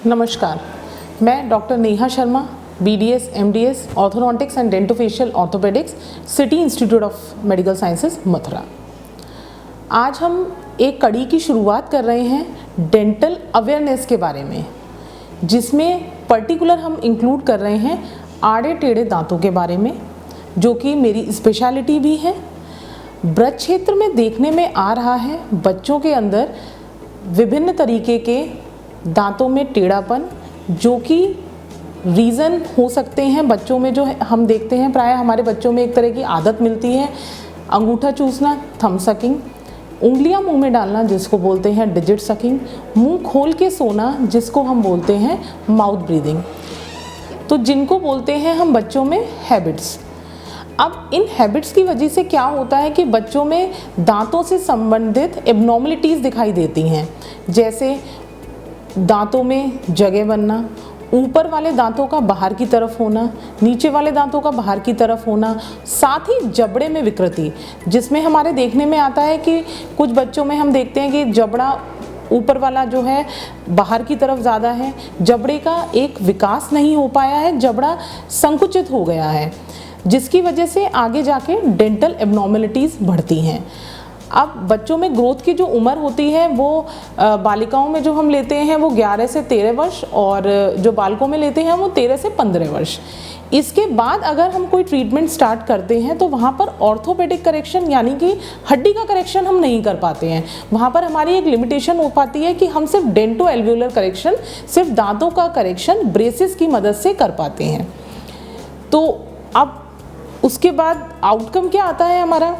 नमस्कार, मैं doctor Neha Sharma, BDS, MDS, orthodontics and dentofacial orthopaedics, city institute of medical sciences, Mathura. आज हम एक कड़ी की शुरुआत कर रहे हैं डेंटल अवेयरनेस के बारे में, जिसमें पर्टिकुलर हम इंक्लूड कर रहे हैं आड़े टेढ़े दांतों के बारे में, जो कि मेरी स्पेशलिटी भी है। ब्रज क्षेत्र में देखने में आ रहा है बच्चों के अंदर विभिन्न तरीके के दांतों में टेढ़ापन, जो कि रीज़न हो सकते हैं बच्चों में। जो हम देखते हैं प्राय हमारे बच्चों में एक तरह की आदत मिलती है, अंगूठा चूसना, थंब सकिंग, उंगलियां मुंह में डालना जिसको बोलते हैं डिजिट सकिंग, मुंह खोल के सोना जिसको हम बोलते हैं माउथ ब्रीदिंग, तो जिनको बोलते हैं हम बच्चों में हैबिट्स। अब इन हैबिट्स की वजह से क्या होता है कि बच्चों में दांतों से संबंधित एब्नॉर्मलिटीज़ दिखाई देती हैं, जैसे दांतों में जगह बनना, ऊपर वाले दांतों का बाहर की तरफ होना, नीचे वाले दांतों का बाहर की तरफ होना, साथ ही जबड़े में विकृति, जिसमें हमारे देखने में आता है कि कुछ बच्चों में हम देखते हैं कि जबड़ा ऊपर वाला जो है बाहर की तरफ ज़्यादा है, जबड़े का एक विकास नहीं हो पाया है, जबड़ा संकुचित हो गया है, जिसकी वजह से आगे जाके डेंटल एब्नॉर्मलिटीज़ बढ़ती हैं। अब बच्चों में ग्रोथ की जो उम्र होती है वो बालिकाओं में जो हम लेते हैं वो 11 से 13 वर्ष, और जो बालकों में लेते हैं वो 13 से 15 वर्ष। इसके बाद अगर हम कोई ट्रीटमेंट स्टार्ट करते हैं तो वहाँ पर ऑर्थोपेडिक करेक्शन यानी कि हड्डी का करेक्शन हम नहीं कर पाते हैं। वहाँ पर हमारी एक लिमिटेशन हो पाती है कि हम सिर्फ डेंटो एल्वियोलर करेक्शन, सिर्फ दांतों का करेक्शन ब्रेसेस की मदद से कर पाते हैं। तो अब उसके बाद आउटकम क्या आता है हमारा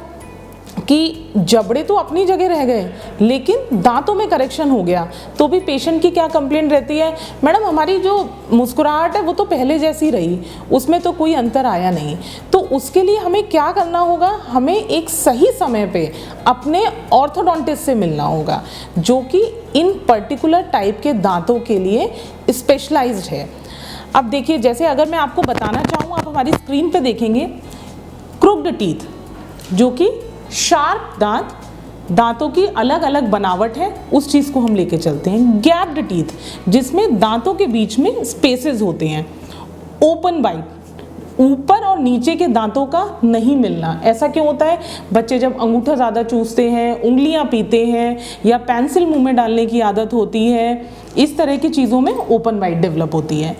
कि जबड़े तो अपनी जगह रह गए लेकिन दांतों में करेक्शन हो गया, तो भी पेशेंट की क्या कंप्लेंट रहती है, मैडम हमारी जो मुस्कुराहट है वो तो पहले जैसी रही, उसमें तो कोई अंतर आया नहीं। तो उसके लिए हमें क्या करना होगा, हमें एक सही समय पे अपने ऑर्थोडोंटिस्ट से मिलना होगा, जो कि इन पर्टिकुलर टाइप के दांतों के लिए स्पेशलाइज्ड है। अब देखिए, जैसे अगर मैं आपको बताना चाहूँ, आप हमारी स्क्रीन पे देखेंगे क्रुक्ड टीथ, जो कि शार्प दांतों की अलग अलग बनावट है, उस चीज़ को हम लेके चलते हैं। गैप्ड टीथ, जिसमें दांतों के बीच में स्पेसेस होते हैं। ओपन बाइट, ऊपर और नीचे के दांतों का नहीं मिलना। ऐसा क्यों होता है, बच्चे जब अंगूठा ज़्यादा चूसते हैं, उंगलियां पीते हैं, या पेंसिल मुंह में डालने की आदत होती है, इस तरह की चीज़ों में ओपन बाइट डेवलप होती है।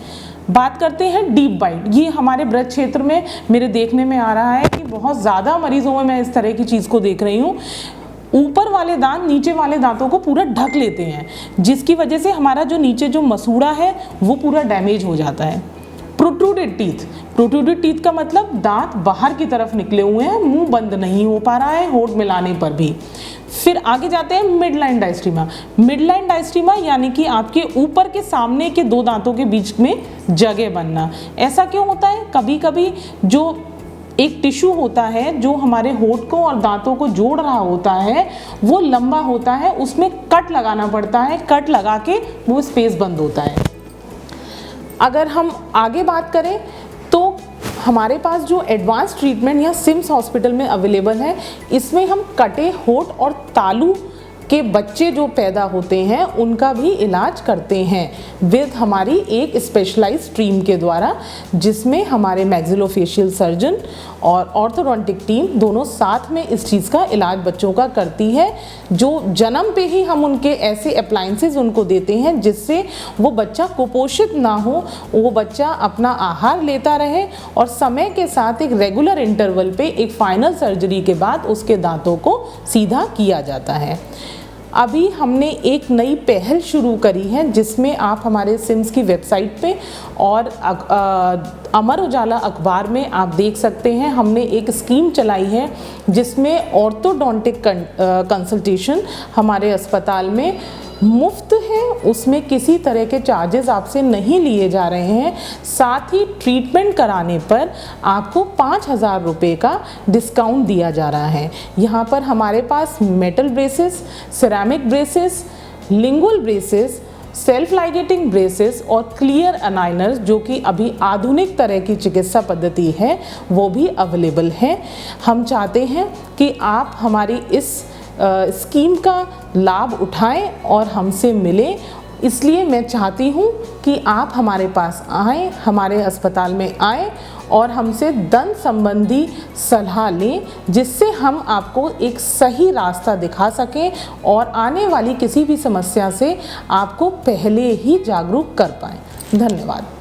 बात करते हैं डीप बाइट। ये हमारे ब्रज क्षेत्र में मेरे देखने में आ रहा है कि बहुत ज़्यादा मरीजों में मैं इस तरह की चीज़ को देख रही हूँ। ऊपर वाले दांत नीचे वाले दांतों को पूरा ढक लेते हैं, जिसकी वजह से हमारा जो नीचे जो मसूड़ा है वो पूरा डैमेज हो जाता है। प्रोट्रूडेड टीथ, प्रोट्रूडेड टीथ का मतलब दांत बाहर की तरफ निकले हुए हैं, मुंह बंद नहीं हो पा रहा है होंठ मिलाने पर भी। फिर आगे जाते हैं मिड लाइन डायस्ट्रीमा। मिड लाइन डायस्ट्रीमा यानी कि आपके ऊपर के सामने के दो दांतों के बीच में जगह बनना। ऐसा क्यों होता है, कभी कभी जो एक टिश्यू होता है जो हमारे होंठ को और दांतों को जोड़ रहा होता है वो लंबा होता है, उसमें कट लगाना पड़ता है, कट लगा के वो स्पेस बंद होता है। अगर हम आगे बात करें तो हमारे पास जो एडवांस ट्रीटमेंट या सिम्स हॉस्पिटल में अवेलेबल है, इसमें हम कटे होंठ और तालू के बच्चे जो पैदा होते हैं उनका भी इलाज करते हैं विद हमारी एक स्पेशलाइज्ड टीम के द्वारा, जिसमें हमारे मैक्सिलोफेशियल सर्जन और ऑर्थोडोंटिक टीम दोनों साथ में इस चीज़ का इलाज बच्चों का करती है। जो जन्म पे ही हम उनके ऐसे अप्लायंसेस उनको देते हैं जिससे वो बच्चा कुपोषित ना हो, वो बच्चा अपना आहार लेता रहे और समय के साथ एक रेगुलर इंटरवल पे एक फाइनल सर्जरी के बाद उसके दांतों को सीधा किया जाता है। अभी हमने एक नई पहल शुरू करी है, जिसमें आप हमारे सिम्स की वेबसाइट पे और अमर उजाला अखबार में आप देख सकते हैं, हमने एक स्कीम चलाई है जिसमें ऑर्थोडोंटिक कंसल्टेशन हमारे अस्पताल में मुफ्त है, उसमें किसी तरह के चार्जेस आपसे नहीं लिए जा रहे हैं। साथ ही ट्रीटमेंट कराने पर आपको 5,000 रुपये का डिस्काउंट दिया जा रहा है। यहाँ पर हमारे पास metal braces, ceramic braces, lingual braces, self ligating braces और क्लियर अनाइनर्स, जो कि अभी आधुनिक तरह की चिकित्सा पद्धति है, वो भी अवेलेबल हैं। हम चाहते हैं कि आप हमारी इस स्कीम का लाभ उठाएं और हमसे मिलें इसलिए मैं चाहती हूँ कि आप हमारे पास आएँ, हमारे अस्पताल में आएँ और हमसे दंत संबंधी सलाह लें, जिससे हम आपको एक सही रास्ता दिखा सकें और आने वाली किसी भी समस्या से आपको पहले ही जागरूक कर पाएँ। धन्यवाद।